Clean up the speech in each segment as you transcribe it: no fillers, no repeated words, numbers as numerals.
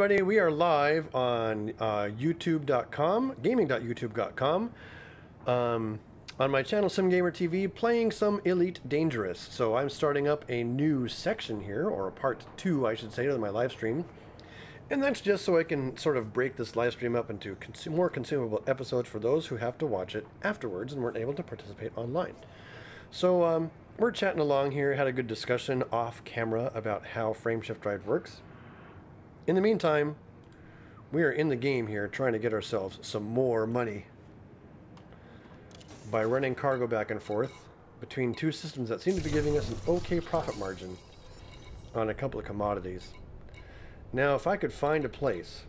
everybody. We are live on youtube.com, gaming.youtube.com, on my channel SimGamer TV, playing some Elite Dangerous. So I'm starting up a new section here, or a part 2, I should say, to my live stream. And that's just so I can sort of break this live stream up into more consumable episodes for those who have to watch it afterwards and weren't able to participate online. So we're chatting along here, had a good discussion off camera about how Frameshift Drive works. In the meantime, we are in the game here trying to get ourselves some more money by running cargo back and forth between two systems that seem to be giving us an okay profit margin on a couple of commodities. Now, if I could find a place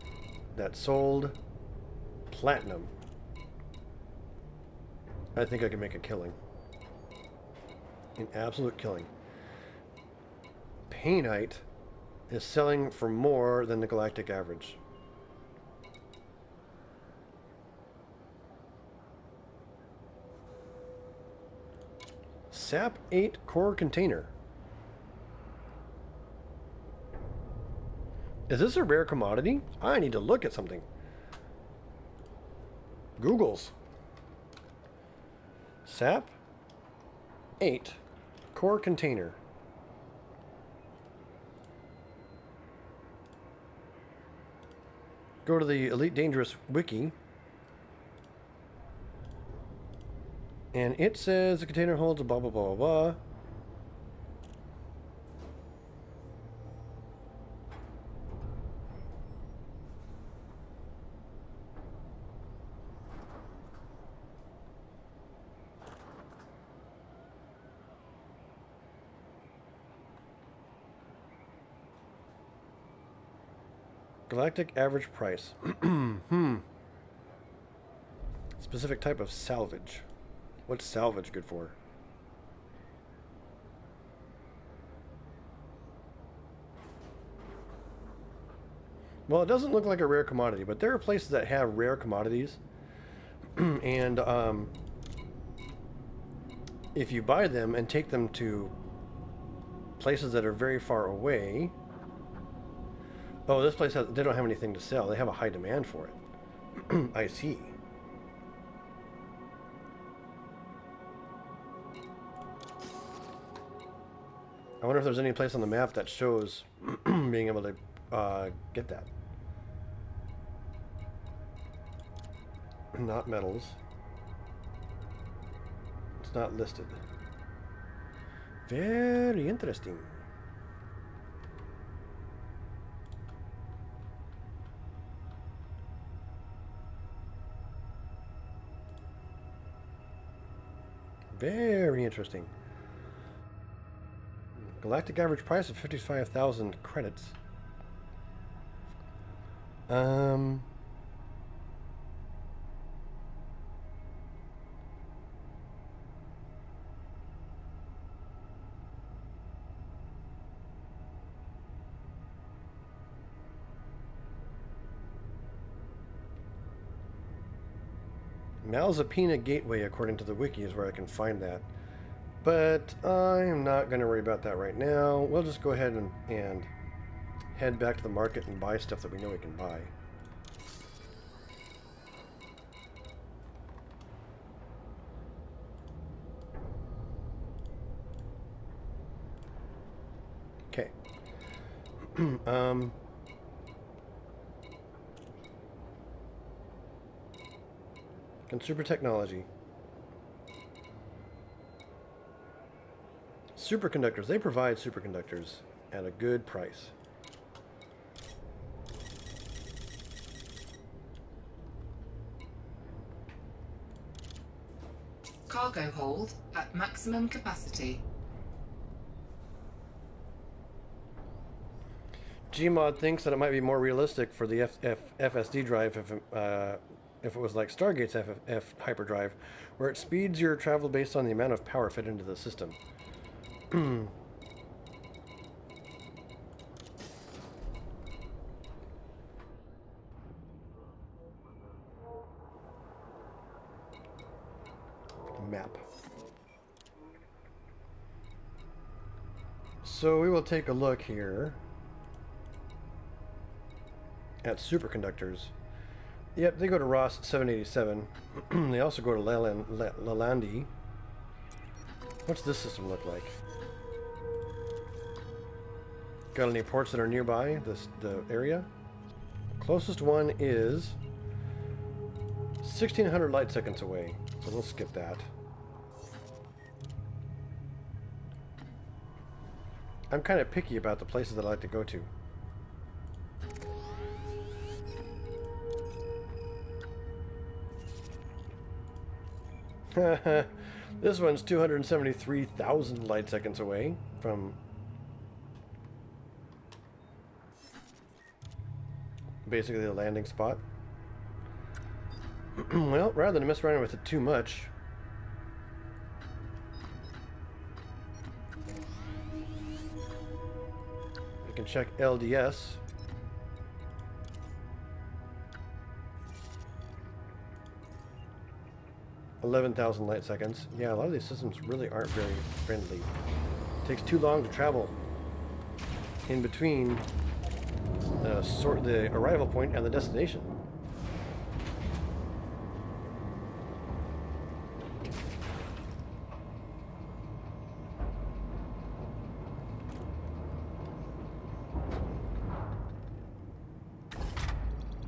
that sold platinum, I think I could make a killing. An absolute killing. Painite is selling for more than the galactic average. SAP 8 core container. Is this a rare commodity? I need to look at something. Google's. SAP 8 core container. Go to the Elite Dangerous wiki, and it says the container holds a blah blah blah blah. Galactic average price. Specific type of salvage. What's salvage good for? Well, it doesn't look like a rare commodity, but there are places that have rare commodities. And if you buy them and take them to places that are very far away... Oh, this place they don't have anything to sell. They have a high demand for it. I see. I wonder if there's any place on the map that shows being able to get that. Not metals. It's not listed. Very interesting. Very interesting. Galactic average price of 55,000 credits. Malzapina Gateway, according to the wiki, is where I can find that. But I'm not going to worry about that right now. We'll just go ahead and head back to the market and buy stuff that we know we can buy. Okay. Consumer technology. Superconductors. They provide superconductors at a good price. Cargo hold at maximum capacity. Gmod thinks that it might be more realistic for the FSD drive if it was like Stargate's FF hyperdrive, where it speeds your travel based on the amount of power fit into the system. Map. So we will take a look here. at superconductors. Yep, they go to Ross 787. They also go to Lalandi. What's this system look like? Got any ports that are nearby the area? Closest one is 1600 light seconds away, so we'll skip that. I'm kind of picky about the places that I like to go to. This one's 273,000 light seconds away from basically the landing spot. Well, rather than mess around with it too much, we can check LDS. $11,000 light seconds. Yeah, a lot of these systems really aren't very friendly. It takes too long to travel in between the arrival point and the destination.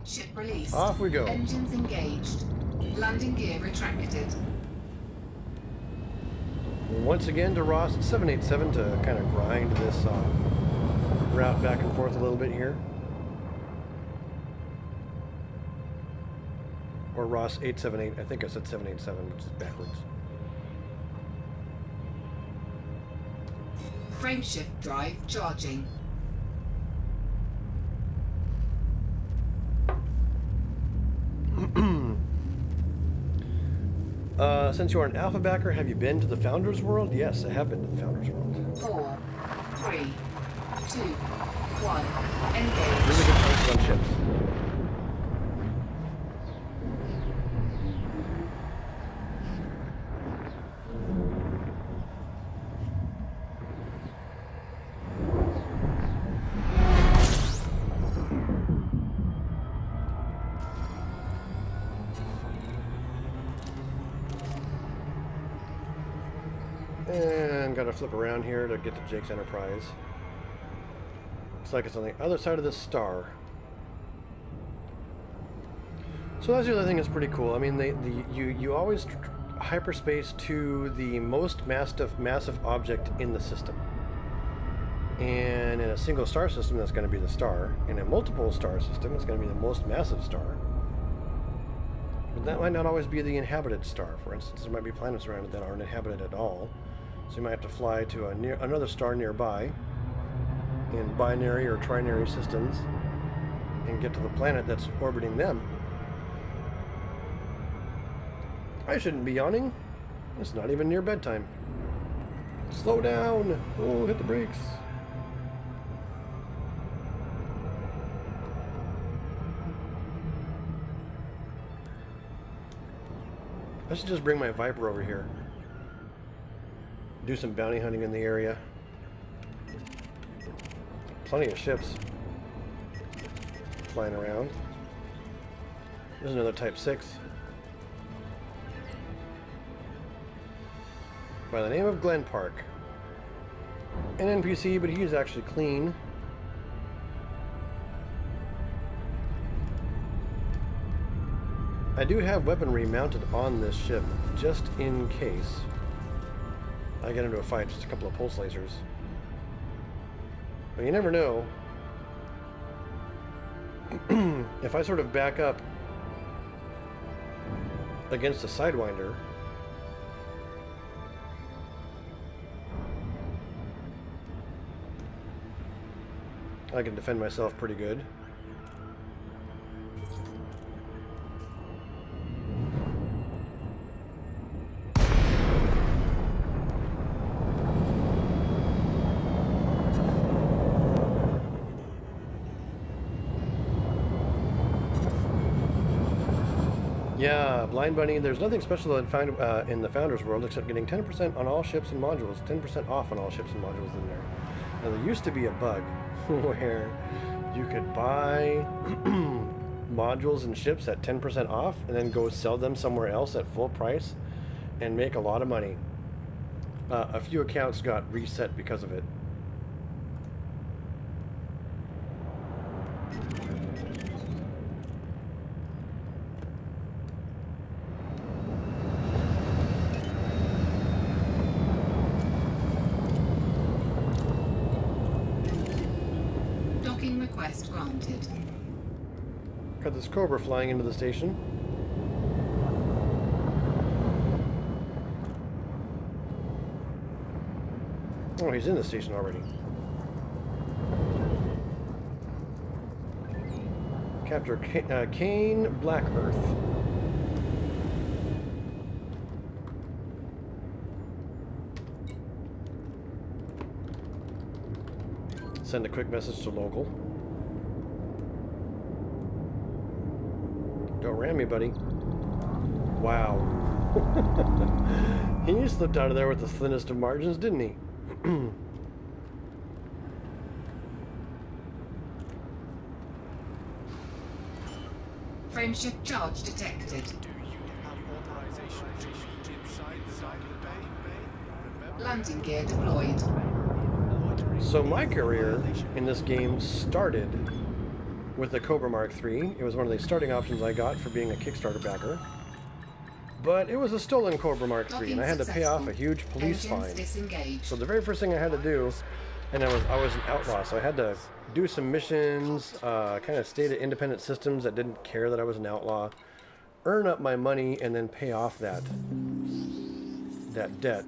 Ship released. Off we go. Engines engaged. Landing gear retracted. Once again to Ross 787 to kind of grind this route back and forth a little bit here. Or Ross 878. I think I said 787, which is backwards. Frameshift drive charging. Since you are an alpha backer, have you been to the Founders World? Yes, I have been to the Founders World. 4, 3, 2, 1. Really good Engage. places on ships. And gotta flip around here to get to Jake's Enterprise. Looks like it's on the other side of this star. So that's the other thing that's pretty cool. I mean, you always hyperspace to the most massive object in the system. And in a single star system, that's going to be the star. In a multiple star system, it's going to be the most massive star. But that might not always be the inhabited star. For instance, there might be planets around it that aren't inhabited at all. So you might have to fly to another star nearby in binary or trinary systems and get to the planet that's orbiting them. I shouldn't be yawning. It's not even near bedtime. Slow down. Oh, hit the brakes. I should just bring my Viper over here. Do some bounty hunting in the area. Plenty of ships flying around. There's another Type 6. By the name of Glen Park. An NPC, but he's actually clean. I do have weaponry mounted on this ship, just in case I get into a fight, just a couple of pulse lasers. But you never know. If I sort of back up against a Sidewinder, I can defend myself pretty good. Yeah, Blind Bunny, there's nothing special in the Founders World except getting 10% on all ships and modules, 10% off on all ships and modules in there. Now, there used to be a bug where You could buy modules and ships at 10% off and then go sell them somewhere else at full price and make a lot of money. A few accounts got reset because of it. Docking request granted. Got this Cobra flying into the station. Oh, he's in the station already. Capture Kane Black Earth. Send a quick message to local. Don't ram me, buddy. Wow. He slipped out of there with the thinnest of margins, didn't he? Frameshift charge detected. Do you have authorization to meet inside the docking bay? Landing gear deployed. So my career in this game started with the Cobra Mark III. It was one of the starting options I got for being a Kickstarter backer. But it was a stolen Cobra Mark III, and I had to pay off a huge police fine. So the very first thing I had to do, and I was an outlaw, so I had to do some missions, kind of stay to independent systems that didn't care that I was an outlaw, earn up my money, and then pay off that debt.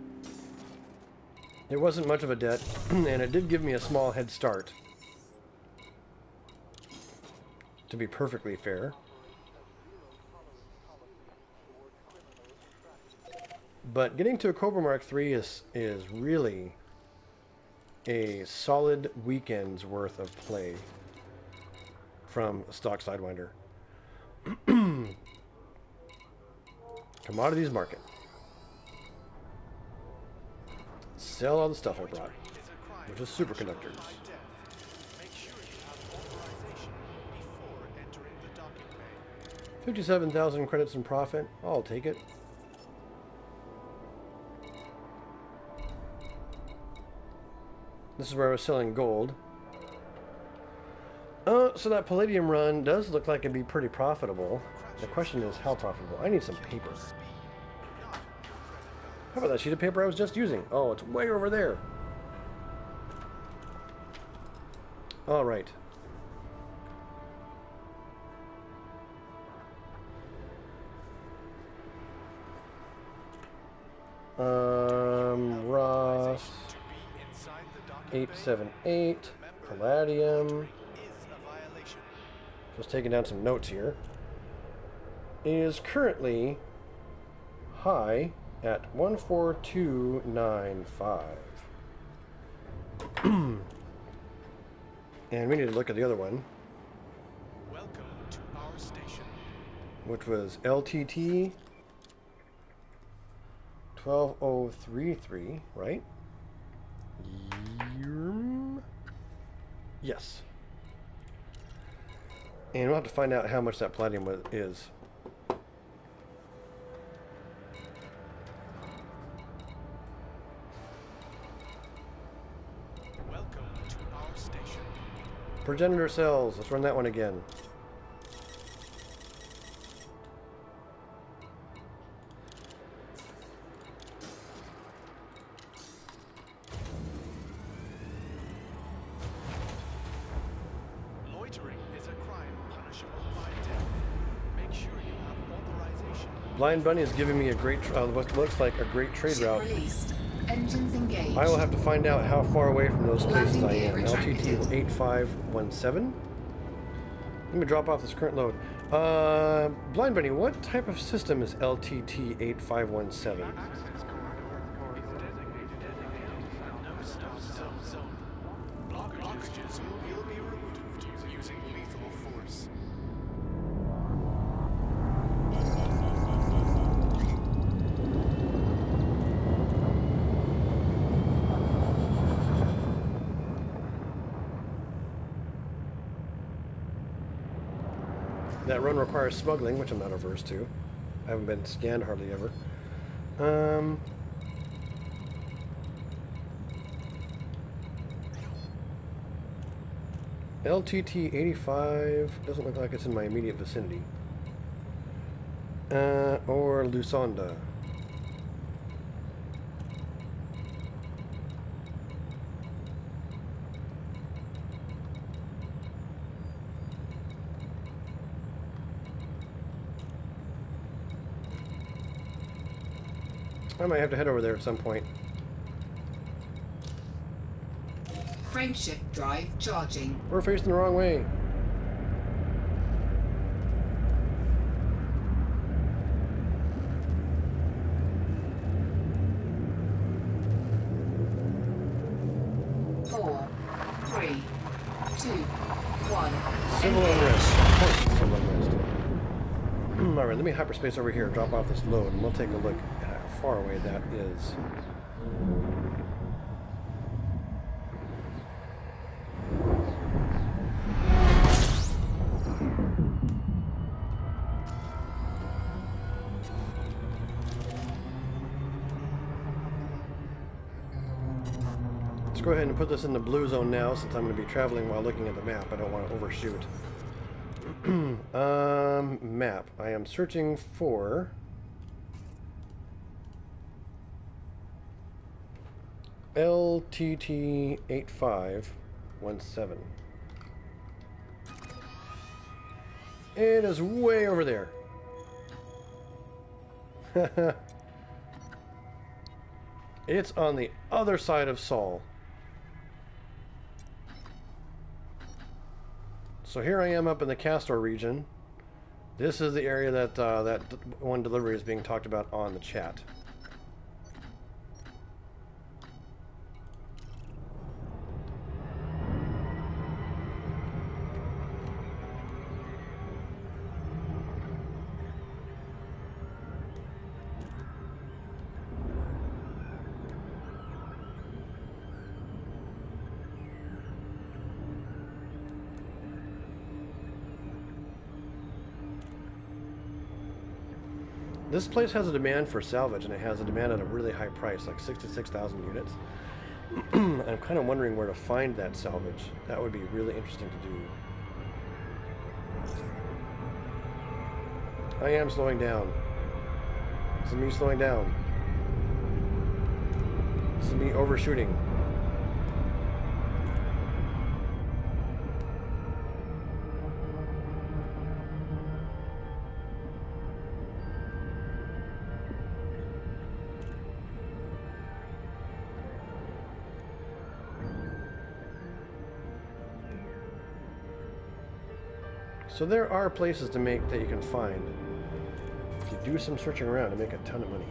It wasn't much of a debt, and it did give me a small head start, to be perfectly fair. But getting to a Cobra Mark III is really a solid weekend's worth of play from stock Sidewinder. Commodities market. Sell all the stuff I brought, which is superconductors. Make sure you have authorization before entering the docking bay. 57,000 credits in profit. I'll take it. This is where I was selling gold. So that palladium run does look like it'd be pretty profitable. The question is how profitable. I need some paper. How about that sheet of paper I was just using? Oh, it's way over there. All right. Ross 878 Palladium. Just taking down some notes here. Is currently high at 14295. And we need to look at the other one. Welcome to our station. Which was LTT 12033, right? Yes. And we'll have to find out how much that palladium is. Welcome to our station. Progenitor cells. Let's run that one again. Loitering is a crime punishable by death. Make sure you have authorization. Blind Bunny is giving me a great, what looks like a great trade Ship route. released. Engines engaged. I will have to find out how far away from those places I am. Landing gear LTT 8517. Let me drop off this current load. Blind Bunny, what type of system is LTT 8517? Access corridor is designated. No stop zone. Blockages will be removed using lethal force. That run requires smuggling, which I'm not averse to. I haven't been scanned hardly ever. LTT 85 doesn't look like it's in my immediate vicinity. Or Lusanda. I might have to head over there at some point. Frameshift drive charging. We're facing the wrong way. Four, three, two, one. Civil unrest. Of course it's civil unrest. Alright, let me hyperspace over here, drop off this load, and we'll take a look at how far away that is. Let's go ahead and put this in the blue zone now, since I'm going to be traveling while looking at the map. I don't want to overshoot. Map. I am searching for LTT 8517. It is way over there. It's on the other side of Sol. So here I am up in the Castor region. This is the area that that one delivery is being talked about on the chat. This place has a demand for salvage, and it has a demand at a really high price, like 66,000 units. I'm kind of wondering where to find that salvage. That would be really interesting to do. I am slowing down. This is me slowing down. This is me overshooting. So there are places to make that you can find if you do some searching around to make a ton of money.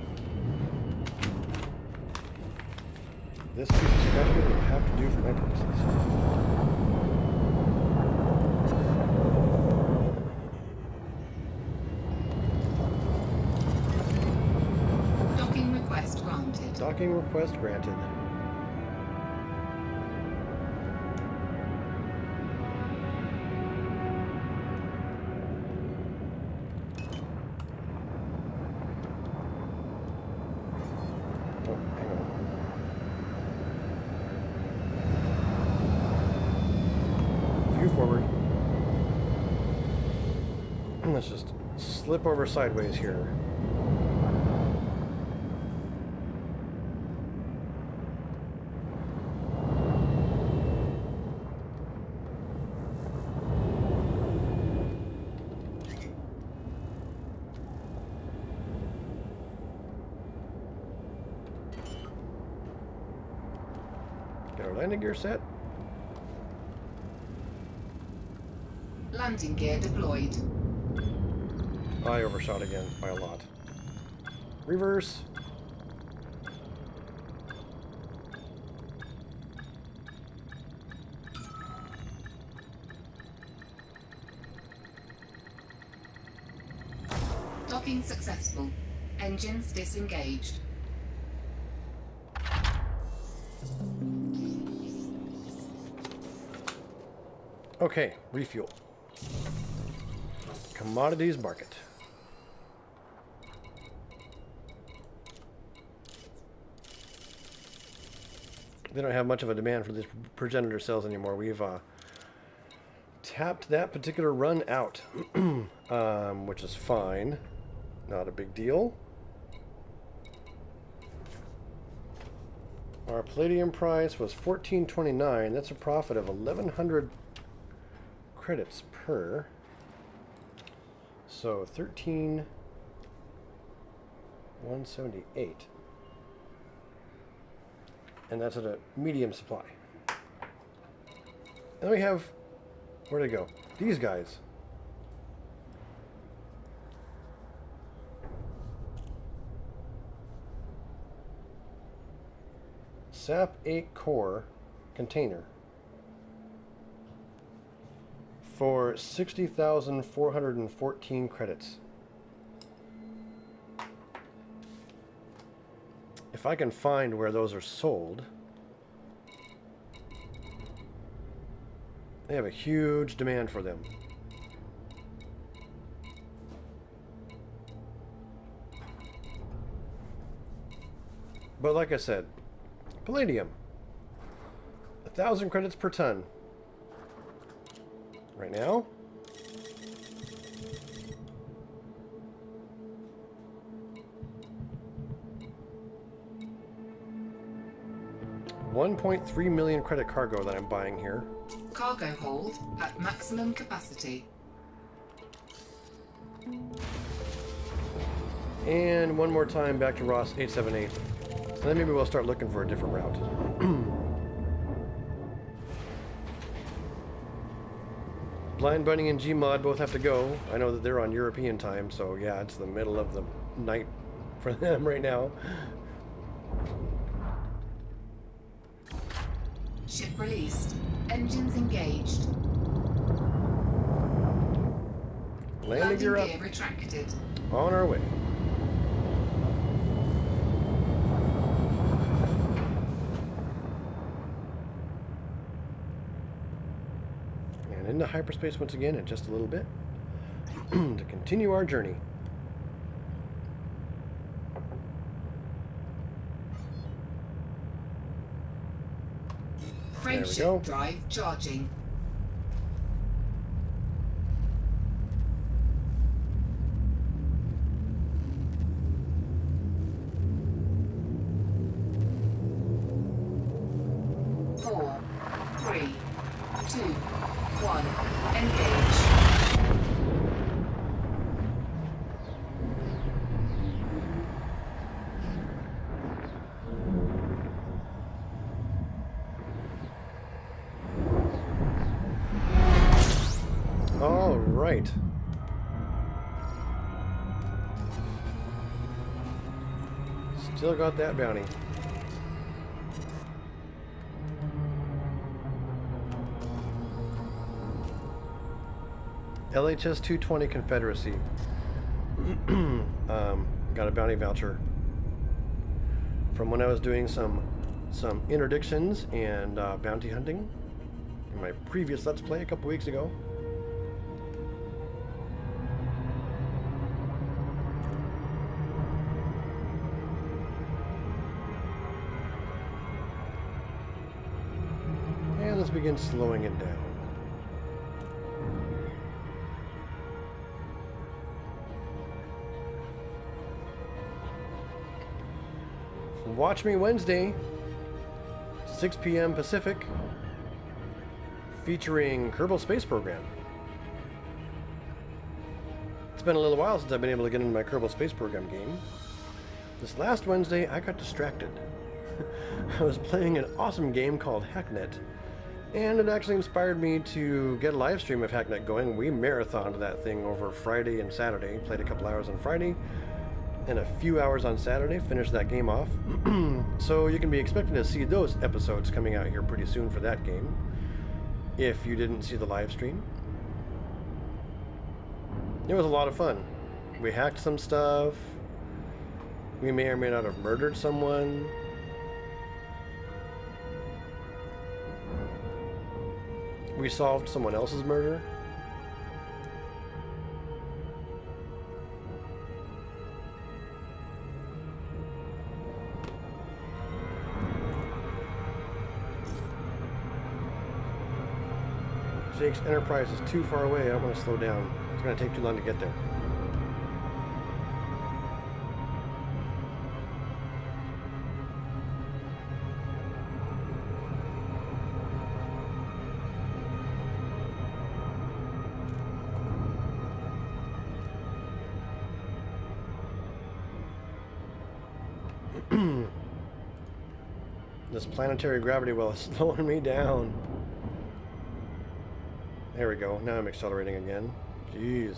This piece of scratch paper will have to do for my purposes. Docking request granted. Docking request granted. Forward. Let's just slip over sideways here. Get our landing gear set. Landing gear deployed. I overshot again by a lot. Reverse. Docking successful. Engines disengaged. Okay, refuel. Commodities market. They don't have much of a demand for these progenitor cells anymore. We've tapped that particular run out, which is fine. Not a big deal. Our palladium price was $14.29. That's a profit of 1,100 credits per. So 13,178. And that's at a medium supply. And then we have, where'd they go? These guys. SAP 8 core container for 60,414 credits. If I can find where those are sold, they have a huge demand for them. But like I said, palladium, 1,000 credits per ton. Right now, $1.3 million credit cargo that I'm buying here. Cargo hold at maximum capacity. And one more time back to Ross 878. And then maybe we'll start looking for a different route. Blind Bunny and Gmod both have to go. I know that they're on European time, so yeah, it's the middle of the night for them right now. Ship released. Engines engaged. Landing gear up. Gear retracted. On our way. And into hyperspace once again in just a little bit to continue our journey. Frameshift drive charging. Four, three, two, one. Engage. All right. Still got that bounty. LHS 220 Confederacy. Got a bounty voucher from when I was doing some interdictions and bounty hunting in my previous Let's Play a couple weeks ago. And let's begin slowing it down. Watch me Wednesday, 6 p.m. Pacific, featuring Kerbal Space Program. It's been a little while since I've been able to get into my Kerbal Space Program game. This last Wednesday, I got distracted. I was playing an awesome game called Hacknet, and it actually inspired me to get a live stream of Hacknet going. We marathoned that thing over Friday and Saturday, played a couple hours on Friday, and a few hours on Saturday, finished that game off. So you can be expecting to see those episodes coming out here pretty soon for that game, if you didn't see the live stream. It was a lot of fun. We hacked some stuff. We may or may not have murdered someone. We solved someone else's murder. Jake's Enterprise is too far away. I don't want to slow down. It's going to take too long to get there. This planetary gravity well is slowing me down. There we go. Now I'm accelerating again. Jeez.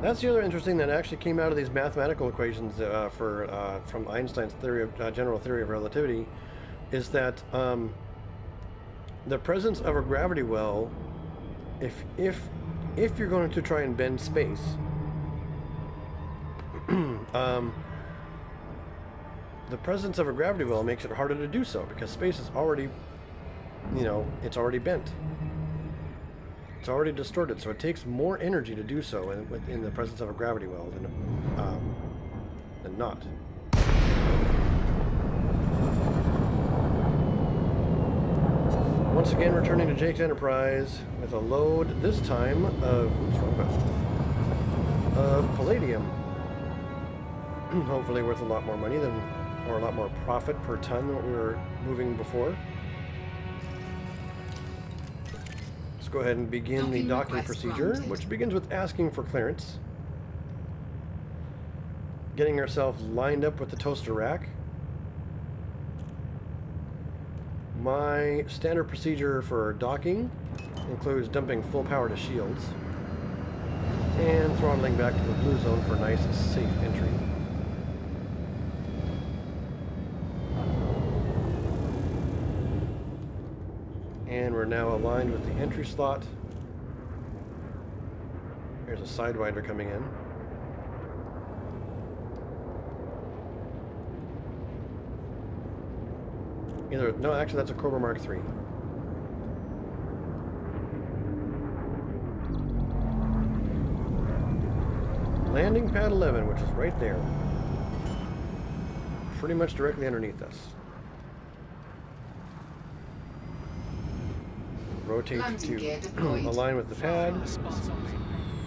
That's the other interesting that actually came out of these mathematical equations from Einstein's theory of general theory of relativity, is that the presence of a gravity well, if you're going to try and bend space, the presence of a gravity well makes it harder to do so because space is already, it's already bent. It's already distorted, so it takes more energy to do so in the presence of a gravity well than not. Once again, returning to Jake's Enterprise with a load, this time of palladium. Hopefully worth a lot more money or a lot more profit per ton than what we were moving before. Let's go ahead and begin the docking procedure, which begins with asking for clearance. Getting ourselves lined up with the toaster rack. My standard procedure for docking includes dumping full power to shields and throttling back to the blue zone for nice, safe entry. And we're now aligned with the entry slot. There's a Sidewinder coming in. No, actually that's a Cobra Mark III. Landing pad 11, which is right there. Pretty much directly underneath us. Rotate to align with the pad.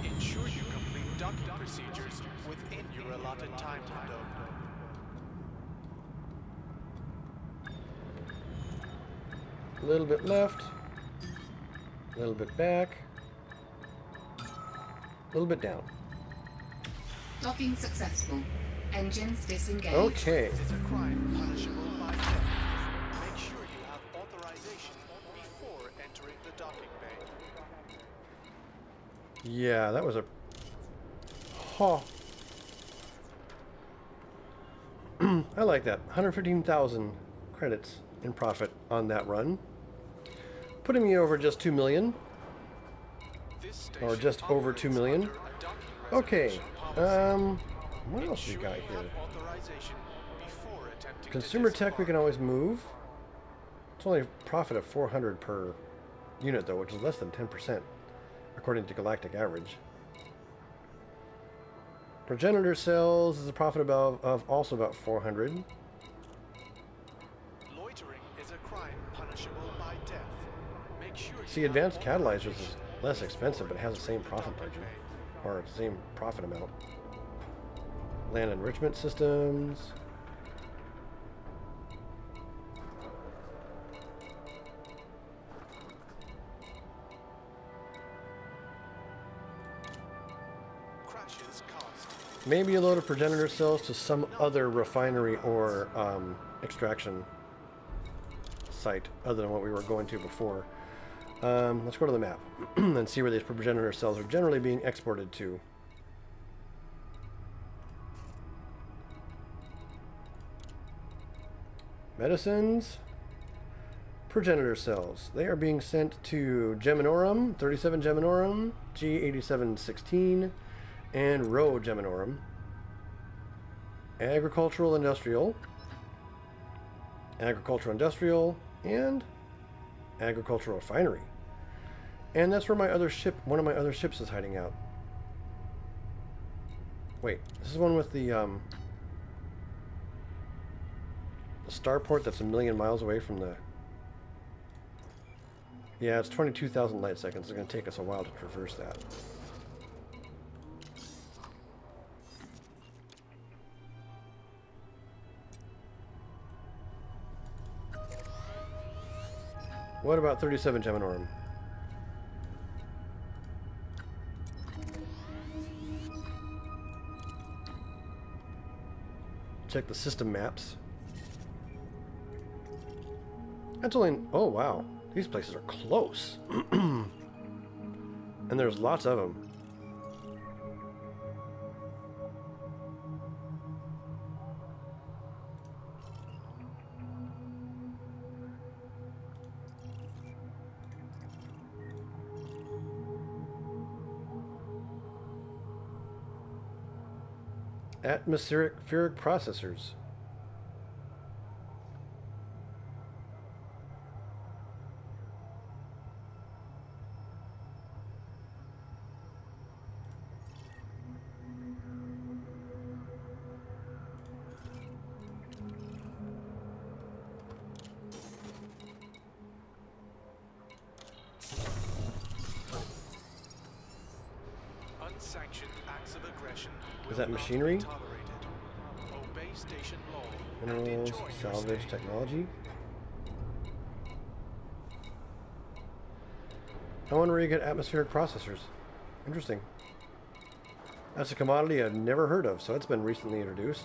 Ensure you complete docking procedures within your allotted time window. A little bit left, a little bit back, a little bit down. Docking successful. Engines disengaged. Okay. It is a crime punishable by death. Make sure you have authorization before entering the docking bay. Yeah, that was a... Huh. I like that. 115,000 credits in profit on that run. Putting me over just 2 million. Or just over 2 million. Okay. What else we got here? Consumer tech we can always move. It's only a profit of 400 per unit though, which is less than 10% according to Galactic Average. Progenitor cells is a profit of also about 400. Loitering is a crime punishable by death. Make sure See, advanced catalyzers is less expensive, but it has the same profit margin, or the same profit amount. Land enrichment systems. crashes cost. Maybe a load of progenitor cells to some other refinery or extraction site other than what we were going to before. Let's go to the map and see where these progenitor cells are generally being exported to. Medicines. Progenitor cells. They are being sent to Geminorum, 37 Geminorum, G8716, and Rho Geminorum. Agricultural Industrial, Agricultural Industrial, and Agricultural Refinery. And that's where my other ship, one of my other ships is hiding out. Wait, this is one with the starport that's 1,000,000 miles away from the... Yeah, it's 22,000 light seconds. It's going to take us a while to traverse that. What about 37 Geminorum? Check the system maps. That's only... Oh, wow. These places are close. And there's lots of them. Atmospheric processors. Unsanctioned acts of aggression Is will that not machinery? be tolerated. Obey station law and Minerals, enjoy your salvage stay. technology. I wonder where you get atmospheric processors. Interesting. That's a commodity I've never heard of, so it's been recently introduced.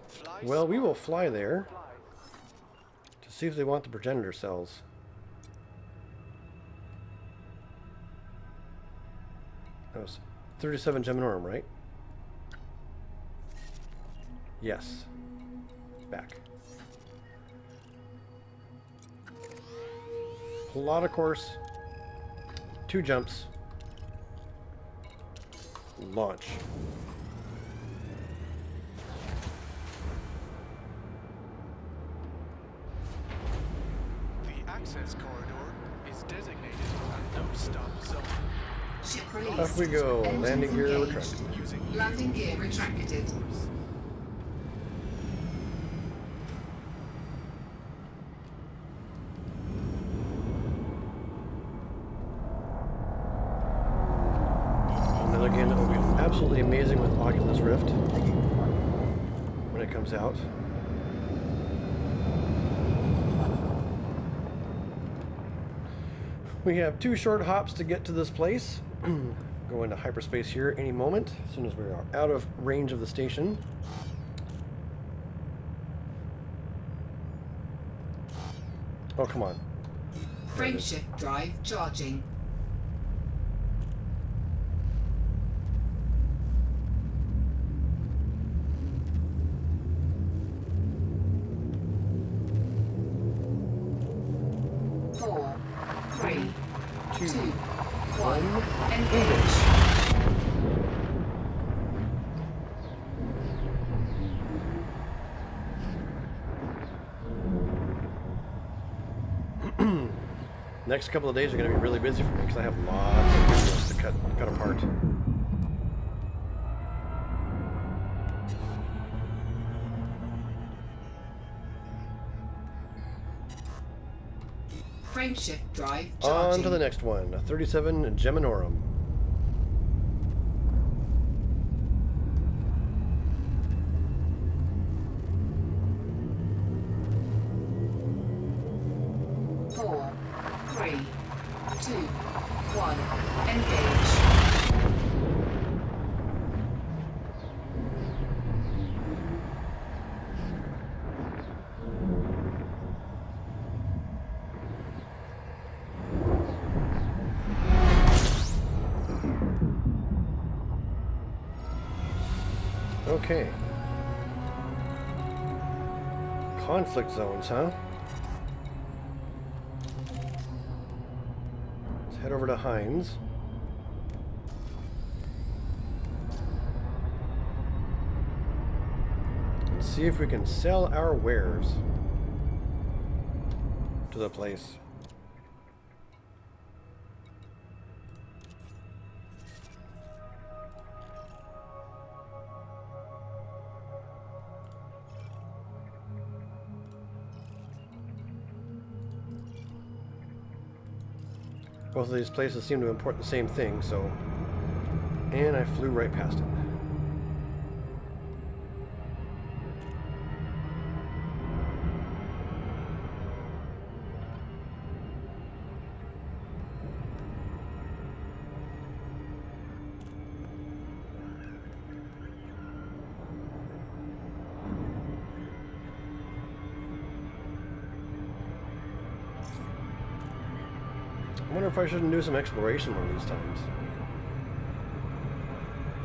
Fly Well, we smart. will fly there to see if they want the progenitor cells. That was 37 Geminorum, right? Yes. Back. A lot of course. 2 jumps. Launch. The access corridor is designated a no-stop zone. Ship released. Off we go. Engines Landing gear engaged. retracted. Using Landing gear retracted. Another game that will be absolutely amazing with Oculus Rift when it comes out. We have 2 short hops to get to this place. Go into hyperspace here any moment, as soon as we are out of range of the station. Oh, come on. Frameshift drive charging. Four, three, two, one. Engage. Next couple of days are going to be really busy for me because I have lots of videos to cut apart. Frameshift drive On charging. to the next one, a 37 Geminorum. Four, three, two, one. Engage. Okay. Conflict zones, huh? Let's head over to Heinz. And see if we can sell our wares to the place. Both of these places seem to import the same thing, so... And I flew right past it. I wonder if I shouldn't do some exploration one of these times.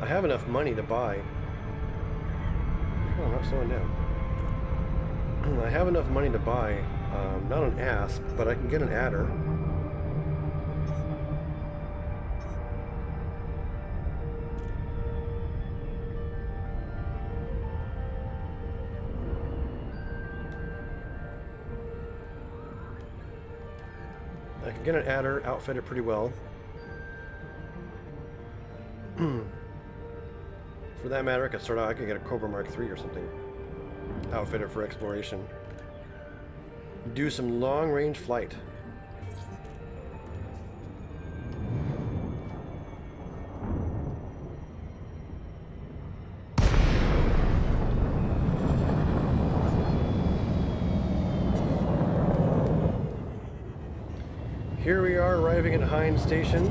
I have enough money to buy... Oh, I'm not slowing down. I have enough money to buy, not an asp, but I can get an adder. I can get an adder, outfit it pretty well. For that matter, I could start out, I could get a Cobra Mark III or something. Outfit it for exploration. Do some long-range flight. Here we are arriving at Hines Station.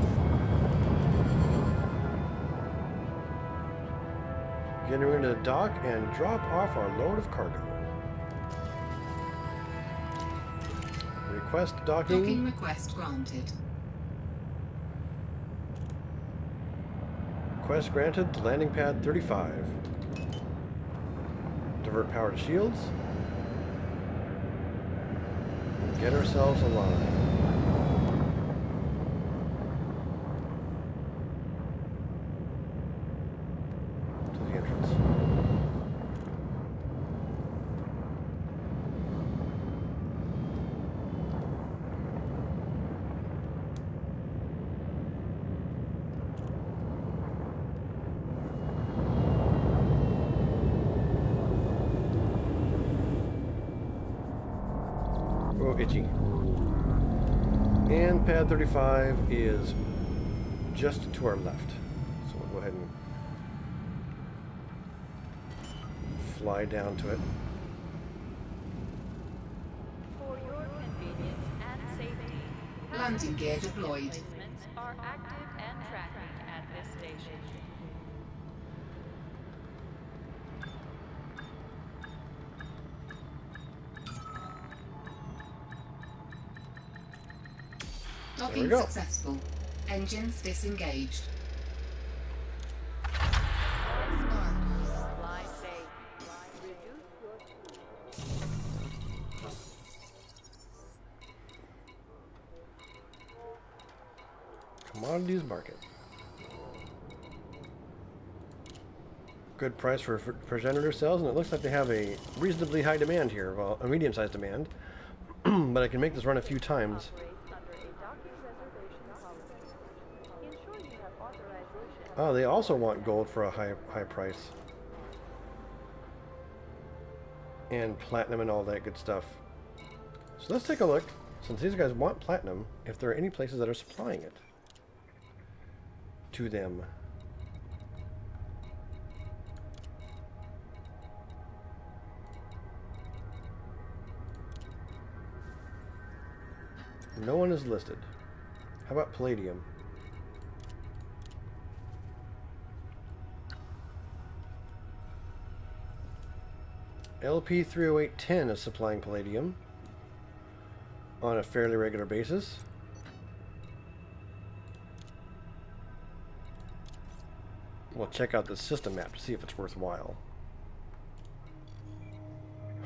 Getting ready to dock and drop off our load of cargo. Request docking. Docking request granted. Request granted to landing pad 35. Divert power to shields. Get ourselves a line. Oh, itchy. And pad 35 is just to our left. So we'll go ahead and fly down to it. For your convenience and safety, Landing gear deployed. placements are active and tracking at this station. Docking go. successful. Engines disengaged. Fly safe. Reduce your Commodities market. Good price for progenitor cells, and it looks like they have a reasonably high demand here. Well, a medium-sized demand. But I can make this run a few times. Oh, they also want gold for a high price. And platinum and all that good stuff. So let's take a look, since these guys want platinum, if there are any places that are supplying it to them. No one is listed. How about palladium? LP 30810 is supplying palladium on a fairly regular basis. We'll check out the system map to see if it's worthwhile.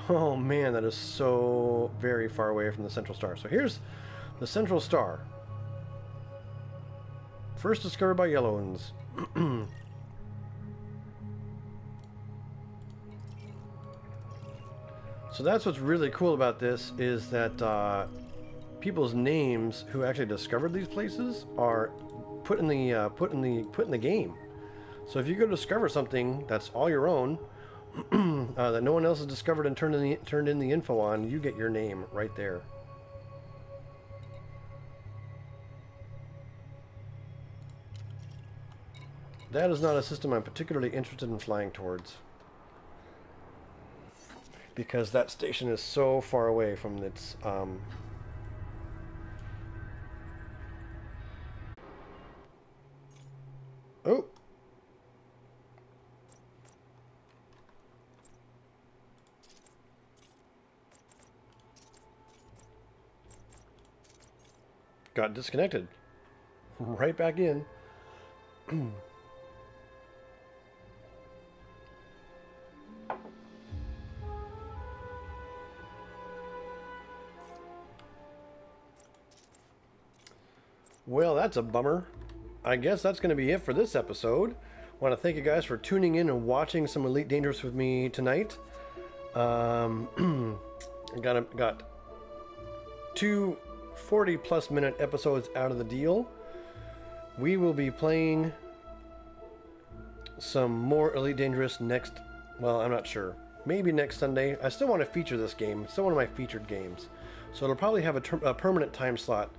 Oh man, that is so very far away from the central star. So here's the central star. First discovered by Yellowans. So that's what's really cool about this, is that people's names who actually discovered these places are put in the game. So if you go discover something that's all your own, that no one else has discovered and turned in the info on, you get your name right there. That is not a system I'm particularly interested in flying towards. Because that station is so far away from its... Oh! Got disconnected. Right back in. Well, that's a bummer. I guess that's going to be it for this episode. I want to thank you guys for tuning in and watching some Elite Dangerous with me tonight. I got 2 40-plus minute episodes out of the deal. We will be playing some more Elite Dangerous next... Well, I'm not sure. Maybe next Sunday. I still want to feature this game. It's still one of my featured games. So it'll probably have a permanent time slot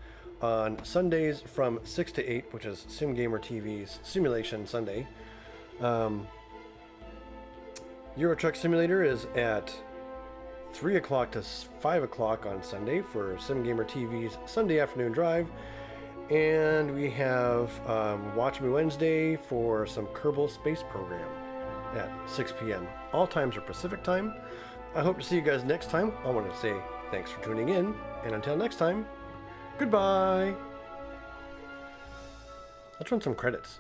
on Sundays from 6 to 8, which is SimGamer TV's Simulation Sunday. Euro Truck Simulator is at 3 o'clock to 5 o'clock on Sunday for SimGamer TV's Sunday Afternoon Drive. And we have Watch Me Wednesday for some Kerbal Space Program at 6 p.m. All times are Pacific time. I hope to see you guys next time. I want to say thanks for tuning in, and until next time, goodbye. Let's run some credits.